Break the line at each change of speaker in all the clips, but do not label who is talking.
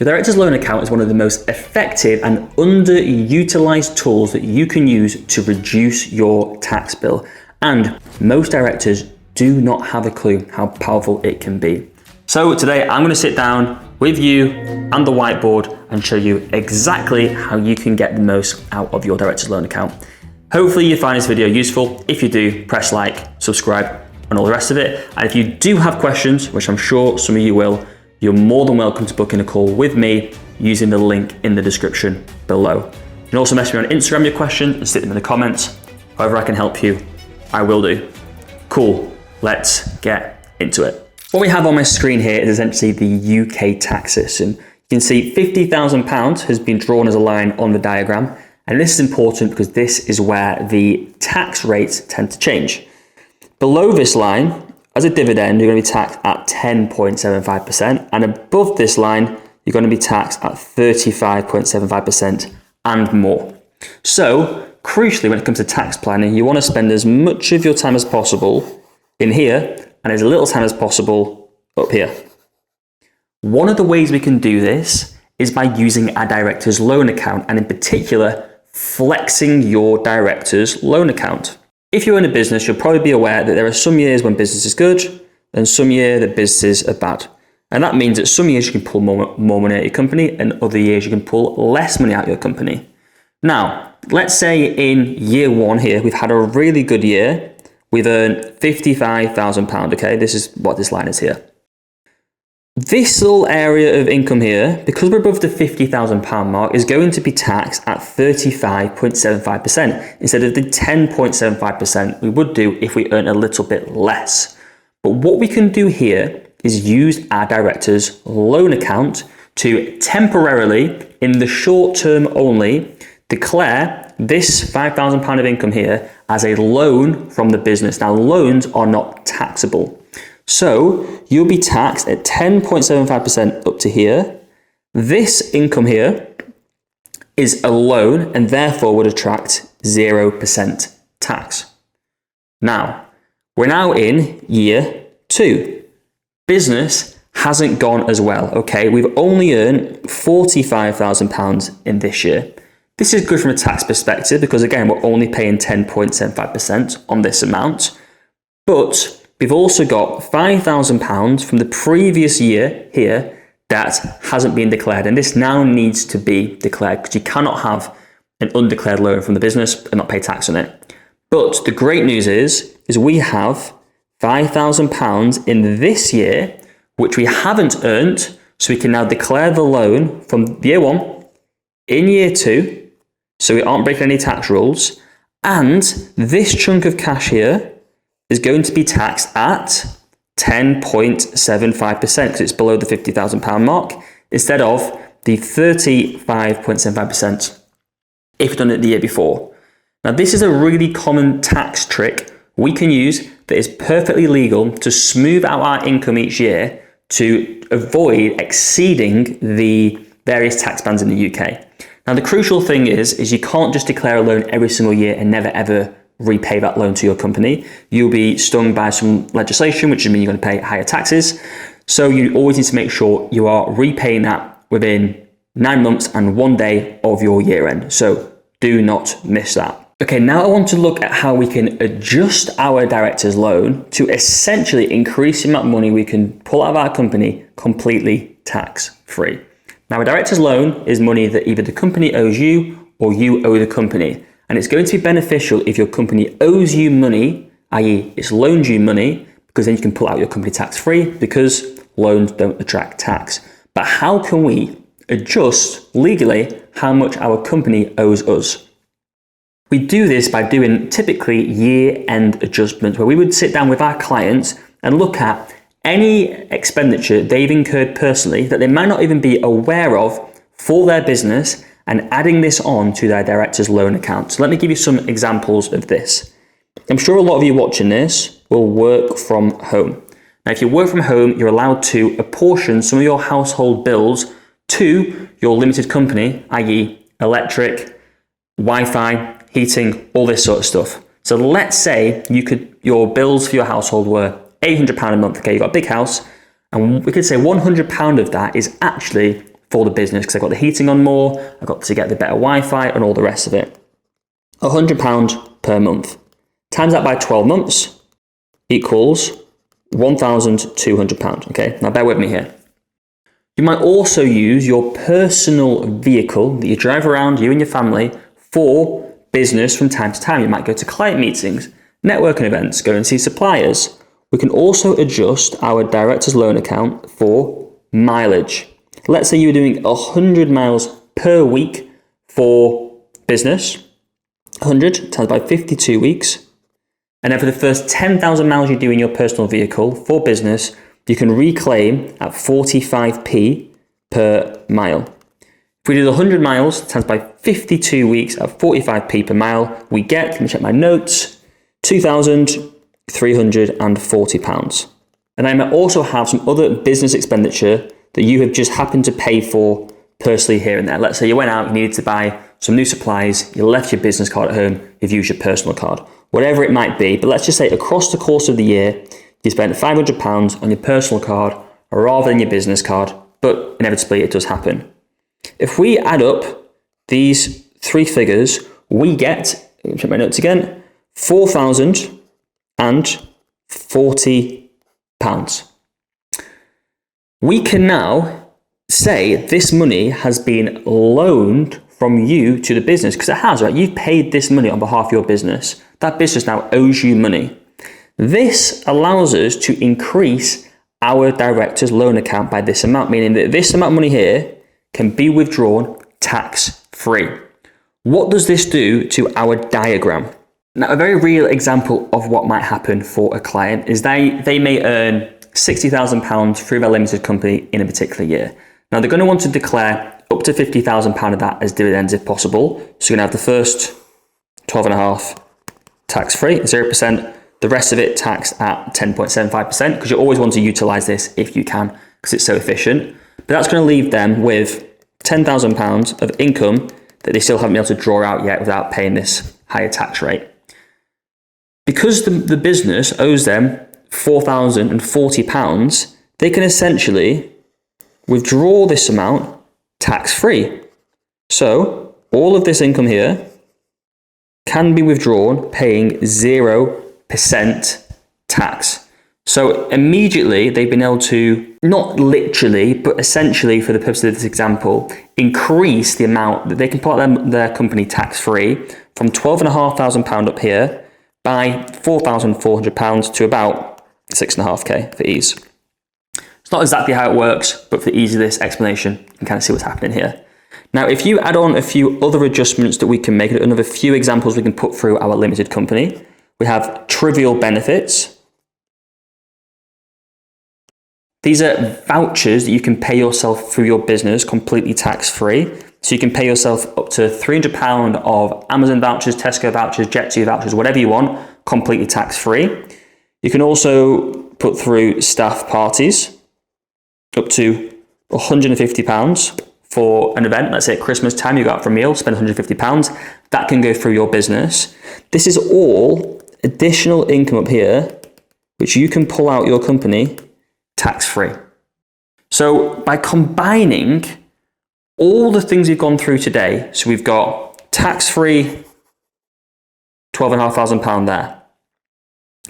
Your director's loan account is one of the most effective and underutilized tools that you can use to reduce your tax bill. And most directors do not have a clue how powerful it can be. So today I'm going to sit down with you and the whiteboard and show you exactly how you can get the most out of your director's loan account. Hopefully you find this video useful. If you do, press like, subscribe, and all the rest of it. And if you do have questions, which I'm sure some of you will, you're more than welcome to book in a call with me using the link in the description below. You can also message me on Instagram your question and stick them in the comments. However I can help you, I will do. Cool, let's get into it. What we have on my screen here is essentially the UK tax system. You can see £50,000 has been drawn as a line on the diagram. And this is important because this is where the tax rates tend to change. Below this line, as a dividend, you're going to be taxed at 10.75%, and above this line, you're going to be taxed at 35.75% and more. So, crucially, when it comes to tax planning, you want to spend as much of your time as possible in here and as little time as possible up here. One of the ways we can do this is by using a director's loan account, and in particular, flexing your director's loan account. If you own a business, you'll probably be aware that there are some years when business is good and some years that businesses are bad. And that means that some years you can pull more money out of your company and other years you can pull less money out of your company. Now, let's say in year one here, we've had a really good year. We've earned £55,000, okay? This is what this line is here. This little area of income here, because we're above the £50,000 mark, is going to be taxed at 35.75% instead of the 10.75% we would do if we earn a little bit less. But what we can do here is use our director's loan account to temporarily, in the short term only, declare this £5,000 of income here as a loan from the business. Now, loans are not taxable. So you'll be taxed at 10.75% up to here. This income here is a loan and therefore would attract 0% tax. Now, we're now in year two. Business hasn't gone as well, okay? We've only earned £45,000 in this year. This is good from a tax perspective because, again, we're only paying 10.75% on this amount. But we've also got £5,000 from the previous year here that hasn't been declared. And this now needs to be declared because you cannot have an undeclared loan from the business and not pay tax on it. But the great news is we have £5,000 in this year, which we haven't earned. So we can now declare the loan from year one in year two. So we aren't breaking any tax rules. And this chunk of cash here is going to be taxed at 10.75% because it's below the £50,000 mark instead of the 35.75% if you've done it the year before. Now, this is a really common tax trick we can use that is perfectly legal to smooth out our income each year to avoid exceeding the various tax bands in the UK. Now, the crucial thing is you can't just declare a loan every single year and never ever repay that loan to your company. You'll be stung by some legislation, which means you're going to pay higher taxes. So you always need to make sure you are repaying that within 9 months and 1 day of your year end. So do not miss that. Okay, now I want to look at how we can adjust our director's loan to essentially increase the amount of money we can pull out of our company completely tax-free. Now, a director's loan is money that either the company owes you or you owe the company. And it's going to be beneficial if your company owes you money, i.e. it's loaned you money, because then you can pull out your company tax-free because loans don't attract tax. But how can we adjust legally how much our company owes us? We do this by doing typically year-end adjustments where we would sit down with our clients and look at any expenditure they've incurred personally that they might not even be aware of for their business and adding this on to their director's loan account. So let me give you some examples of this. I'm sure a lot of you watching this will work from home. Now, if you work from home, you're allowed to apportion some of your household bills to your limited company, i.e. electric, Wi-Fi, heating, all this sort of stuff. So let's say your bills for your household were £800 a month. Okay, you've got a big house, and we could say £100 of that is actually for the business because I got the heating on more, I got to get the better Wi-Fi and all the rest of it. £100 per month. Times that by 12 months equals £1,200. Okay, now bear with me here. You might also use your personal vehicle that you drive around, you and your family, for business from time to time. You might go to client meetings, networking events, go and see suppliers. We can also adjust our director's loan account for mileage. Let's say you were doing 100 miles per week for business, 100 times by 52 weeks. And then for the first 10,000 miles you do in your personal vehicle for business, you can reclaim at 45p per mile. If we do the 100 miles times by 52 weeks at 45p per mile, we get, let me check my notes, £2,340. And I might also have some other business expenditure that you have just happened to pay for personally here and there. Let's say you went out, you needed to buy some new supplies, you left your business card at home, you've used your personal card, whatever it might be. But let's just say across the course of the year, you spent £500 on your personal card rather than your business card, but inevitably it does happen. If we add up these three figures, we get, let me check my notes again, £4,040. We can now say this money has been loaned from you to the business, because it has, right? You've paid this money on behalf of your business. That business now owes you money. This allows us to increase our director's loan account by this amount, meaning that this amount of money here can be withdrawn tax-free. What does this do to our diagram? Now, a very real example of what might happen for a client is they may earn £60,000 through their limited company in a particular year. Now, they're going to want to declare up to £50,000 of that as dividends if possible. So you're going to have the first 12.5 tax-free, 0%, the rest of it taxed at 10.75%, because you always want to utilize this if you can, because it's so efficient. But that's going to leave them with £10,000 of income that they still haven't been able to draw out yet without paying this higher tax rate. Because the business owes them £4,040, they can essentially withdraw this amount tax-free. So all of this income here can be withdrawn paying 0% tax. So immediately they've been able to, not literally, but essentially for the purpose of this example, increase the amount that they can put their company tax-free from £12,500 up here by £4,400 to about 6.5k for ease. It's not exactly how it works, but for the ease of this explanation, you can kind of see what's happening here. Now, if you add on a few other adjustments that we can make, another few examples we can put through our limited company, we have trivial benefits. These are vouchers that you can pay yourself through your business completely tax-free. So you can pay yourself up to £300 of Amazon vouchers, Tesco vouchers, Jet2 vouchers, whatever you want, completely tax-free. You can also put through staff parties up to £150 for an event. Let's say at Christmas time, you go out for a meal, spend £150. That can go through your business. This is all additional income up here, which you can pull out your company tax-free. So by combining all the things we've gone through today, so we've got tax-free £12,500 there.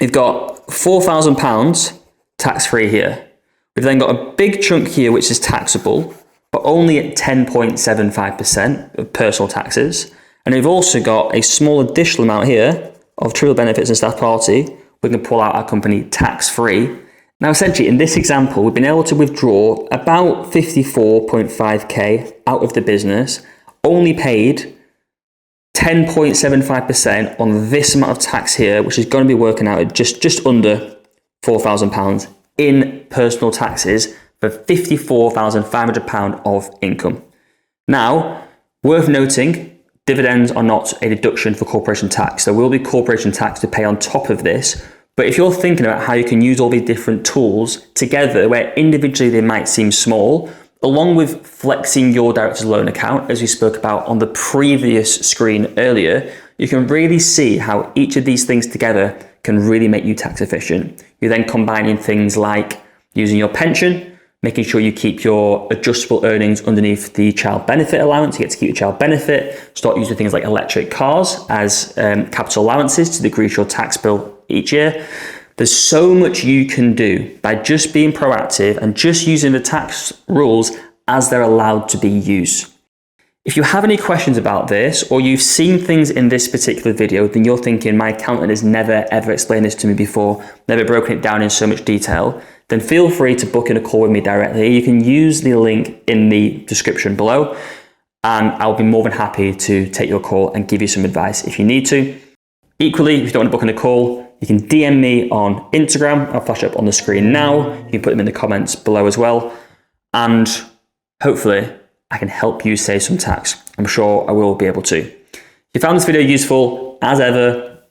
We've got £4,000 tax-free here. We've then got a big chunk here which is taxable, but only at 10.75% of personal taxes. And we've also got a small additional amount here of trivial benefits and staff party. We can pull out our company tax-free. Now, essentially, in this example, we've been able to withdraw about 54.5k out of the business, only paid 10.75% on this amount of tax here, which is going to be working out at just under £4,000 in personal taxes for £54,500 of income. Now, worth noting, dividends are not a deduction for corporation tax. There will be corporation tax to pay on top of this. But if you're thinking about how you can use all these different tools together, where individually they might seem small, along with flexing your director's loan account, as we spoke about on the previous screen earlier, you can really see how each of these things together can really make you tax efficient. You're then combining things like using your pension, making sure you keep your adjustable earnings underneath the child benefit allowance. You get to keep your child benefit, start using things like electric cars as capital allowances to decrease your tax bill each year. There's so much you can do by just being proactive and just using the tax rules as they're allowed to be used. If you have any questions about this, or you've seen things in this particular video, then you're thinking, my accountant has never ever explained this to me before, never broken it down in so much detail, then feel free to book in a call with me directly. You can use the link in the description below, and I'll be more than happy to take your call and give you some advice if you need to. Equally, if you don't want to book in a call, you can DM me on Instagram. I'll flash up on the screen now. You can put them in the comments below as well. And hopefully I can help you save some tax. I'm sure I will be able to. If you found this video useful, as ever,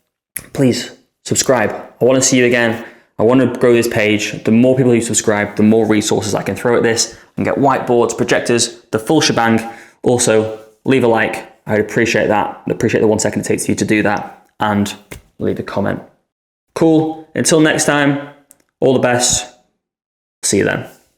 please subscribe. I want to see you again. I want to grow this page. The more people who subscribe, the more resources I can throw at this and get whiteboards, projectors, the full shebang. Also, leave a like. I'd appreciate that. I'd appreciate the 1 second it takes for you to do that, and leave a comment. Cool. Until next time, all the best. See you then.